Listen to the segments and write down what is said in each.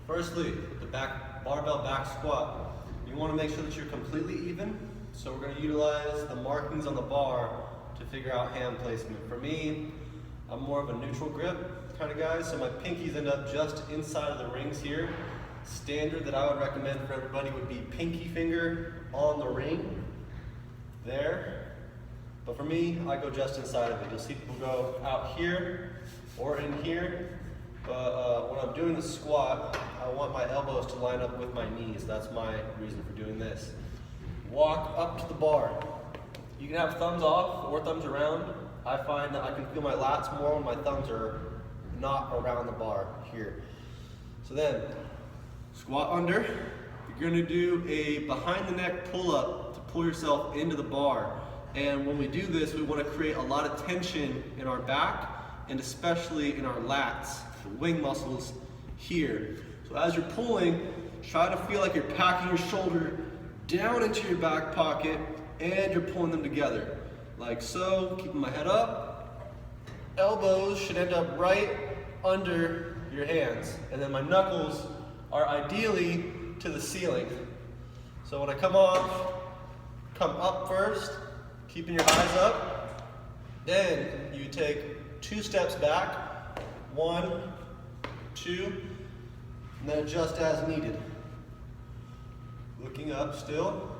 Firstly, the barbell back squat. You want to make sure that you're completely even. So we're going to utilize the markings on the bar to figure out hand placement. For me, I'm more of a neutral grip kind of guy, so my pinkies end up just inside of the rings here. Standard that I would recommend for everybody would be pinky finger on the ring, there. But for me, I go just inside of it. You'll see people go out here or in here. But when I'm doing the squat, I want my elbows to line up with my knees. That's my reason for doing this. Walk up to the bar. You can have thumbs off or thumbs around. I find that I can feel my lats more when my thumbs are not around the bar here. So then, squat under. You're gonna do a behind the neck pull up to pull yourself into the bar. And when we do this, we wanna create a lot of tension in our back and especially in our lats, the wing muscles here. So as you're pulling, try to feel like you're packing your shoulder down into your back pocket and you're pulling them together. Like so, keeping my head up. Elbows should end up right under your hands. And then my knuckles are ideally to the ceiling. So when I come off, come up first, keeping your eyes up. Then you take 2 steps back, 1, 2, and then adjust as needed. Looking up still.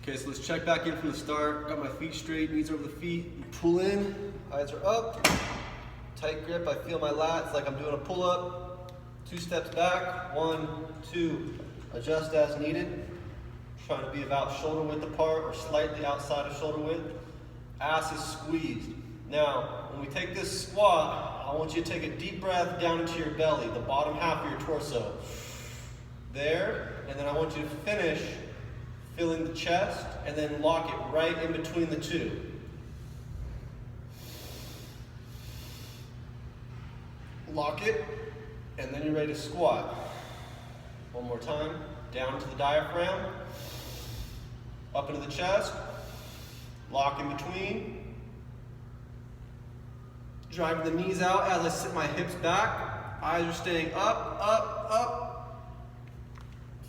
Okay, so let's check back in from the start. Got my feet straight, knees over the feet. Pull in, eyes are up. Tight grip, I feel my lats like I'm doing a pull-up. 2 steps back, 1, 2. Adjust as needed. Trying to be about shoulder width apart or slightly outside of shoulder width. Ass is squeezed. Now, when we take this squat, I want you to take a deep breath down into your belly, the bottom half of your torso. There, and then I want you to finish filling the chest and then lock it right in between the two. Lock it, and then you're ready to squat. One more time, down to the diaphragm, up into the chest, lock in between. Driving the knees out as I sit my hips back. Eyes are staying up, up, up.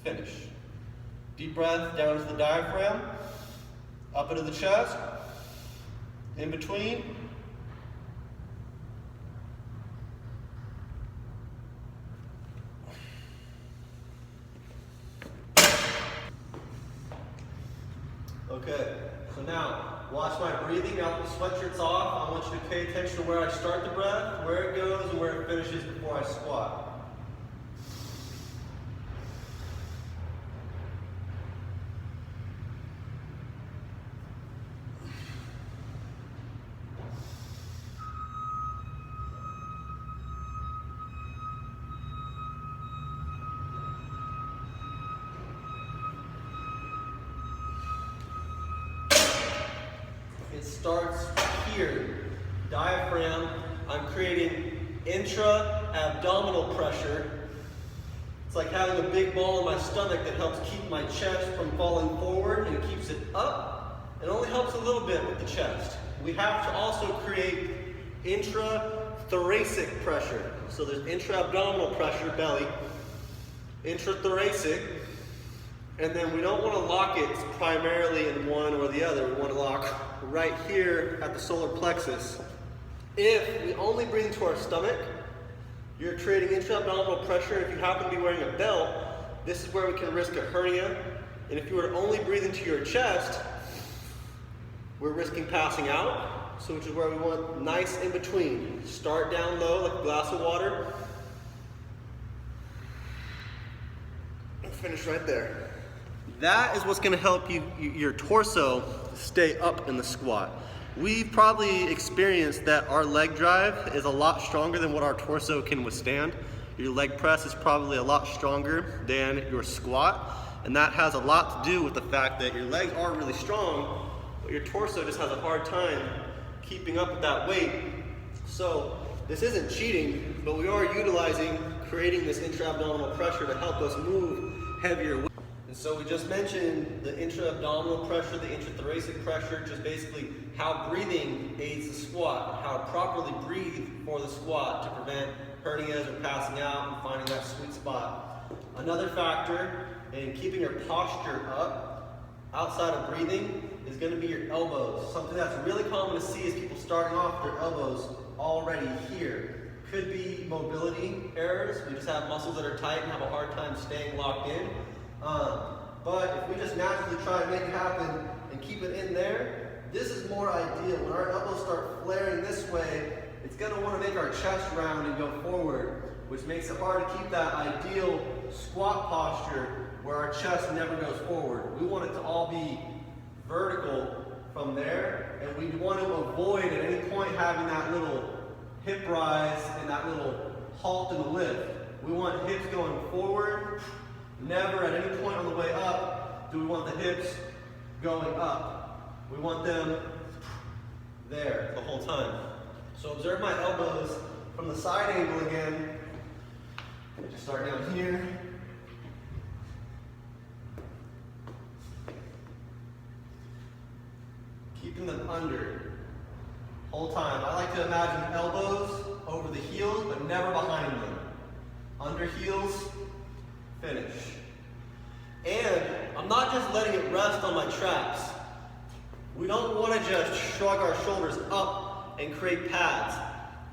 Finish. Deep breath down to the diaphragm, up into the chest, in between. Okay, so now, watch my breathing. Now that the sweatshirt's off, I want you to pay attention to where I start the breath, where it goes, and where it finishes before I squat. It starts here. Diaphragm, I'm creating intra-abdominal pressure. It's like having a big ball in my stomach that helps keep my chest from falling forward and keeps it up. It only helps a little bit with the chest. We have to also create intrathoracic pressure. So there's intra-abdominal pressure, belly, intrathoracic, and then we don't want to lock it primarily in one or the other. We want to lock right here at the solar plexus. If we only breathe into our stomach, you're creating intra-abdominal pressure. If you happen to be wearing a belt, this is where we can risk a hernia. And if you were to only breathe into your chest, we're risking passing out. So which is where we want nice in between. Start down low like a glass of water. And finish right there. That is what's going to help your torso stay up in the squat. We've probably experienced that our leg drive is a lot stronger than what our torso can withstand. Your leg press is probably a lot stronger than your squat, and that has a lot to do with the fact that your legs are really strong, but your torso just has a hard time keeping up with that weight. So this isn't cheating, but we are utilizing creating this intra-abdominal pressure to help us move heavier weight. And so we just mentioned the intra-abdominal pressure, the intrathoracic pressure, just basically how breathing aids the squat, how to properly breathe for the squat to prevent hernias or passing out and finding that sweet spot. Another factor in keeping your posture up outside of breathing is going to be your elbows. Something that's really common to see is people starting off their elbows already here. Could be mobility errors. We just have muscles that are tight and have a hard time staying locked in. But if we just naturally try to make it happen and keep it in there, this is more ideal. When our elbows start flaring this way, it's going to want to make our chest round and go forward, which makes it hard to keep that ideal squat posture where our chest never goes forward. We want it to all be vertical from there, and we want to avoid at any point having that little hip rise and that little halt in the lift. We want hips going forward. Never at any point on the way up do we want the hips going up. We want them there the whole time. So observe my elbows from the side angle again. Just start down here. Keeping them under whole time. I like to imagine elbows over the heels, but never behind them. Under heels, finish. And I'm not just letting it rest on my traps. We don't want to just shrug our shoulders up and create pads.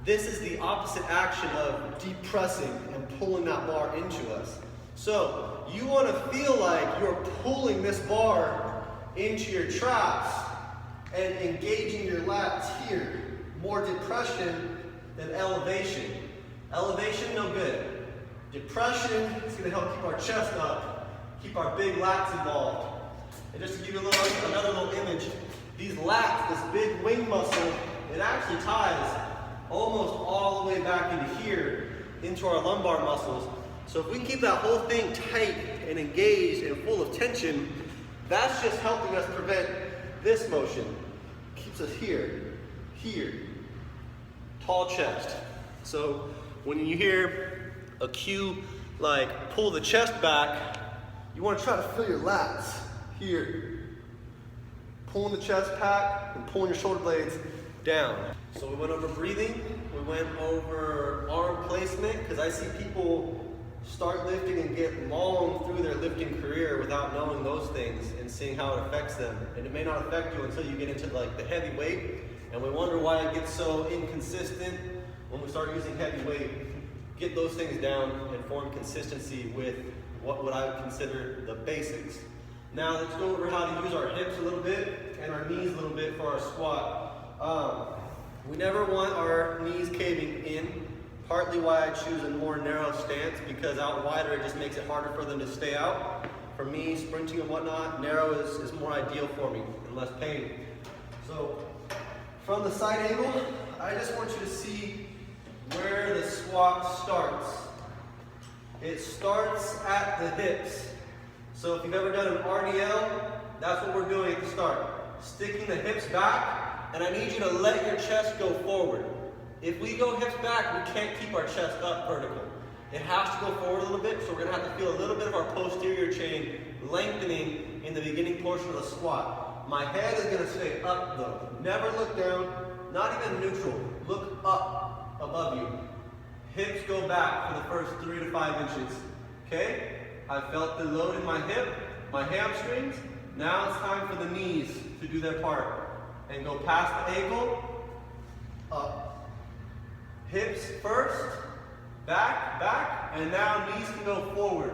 This is the opposite action of depressing and pulling that bar into us. So you want to feel like you're pulling this bar into your traps and engaging your lats here. More depression than elevation. Elevation, no good. Depression is going to help keep our chest up, keep our big lats involved. And just to give you another little image, these lats, this big wing muscle, it actually ties almost all the way back into here, into our lumbar muscles. So if we can keep that whole thing tight and engaged and full of tension, that's just helping us prevent this motion. Keeps us here, here. Tall chest. So when you hear a cue like pull the chest back, you want to try to feel your lats here. Pulling the chest back and pulling your shoulder blades down. So we went over breathing, we went over arm placement, because I see people start lifting and get long through their lifting career without knowing those things and seeing how it affects them. And it may not affect you until you get into like the heavy weight, and we wonder why it gets so inconsistent when we start using heavy weight. Get those things down and form consistency with what would I consider the basics. Now let's go over how to use our hips a little bit and our knees a little bit for our squat. We never want our knees caving in, partly why I choose a more narrow stance, because out wider it just makes it harder for them to stay out. For me, sprinting and whatnot, narrow is more ideal for me and less pain. So from the side angle, I just want you to see where the squat starts. It starts at the hips. So if you've ever done an RDL, that's what we're doing at the start. Sticking the hips back, and I need you to let your chest go forward. If we go hips back, we can't keep our chest up vertical. It has to go forward a little bit, so we're gonna have to feel a little bit of our posterior chain lengthening in the beginning portion of the squat. My head is gonna stay up though. Never look down, not even neutral. Look up above you. Hips go back for the first 3 to 5 inches. Okay? I felt the load in my hip, my hamstrings. Now it's time for the knees to do their part. And go past the ankle, up. Hips first, back, back, and now knees can go forward.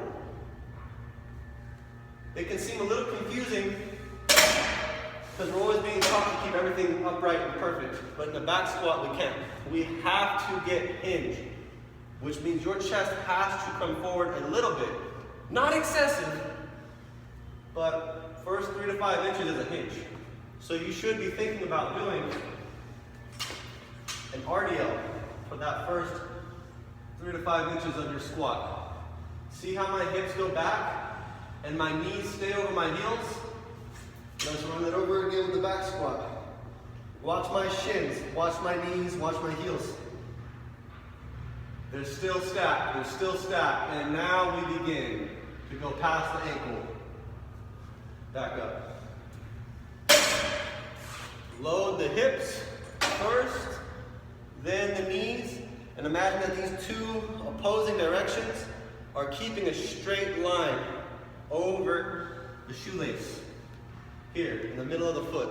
It can seem a little confusing because we're always being taught to keep everything upright and perfect. But in the back squat, we can't. We have to get hinged, which means your chest has to come forward a little bit. Not excessive, but first 3 to 5 inches is a hinge. So you should be thinking about doing an RDL for that first 3 to 5 inches of your squat. See how my hips go back and my knees stay over my heels? Let's run that over again with the back squat. Watch my shins, watch my knees, watch my heels. They're still stacked, they're still stacked. And now we begin to go past the ankle. Back up. Load the hips first, then the knees, And imagine that these two opposing directions are keeping a straight line over the shoelace, here in the middle of the foot.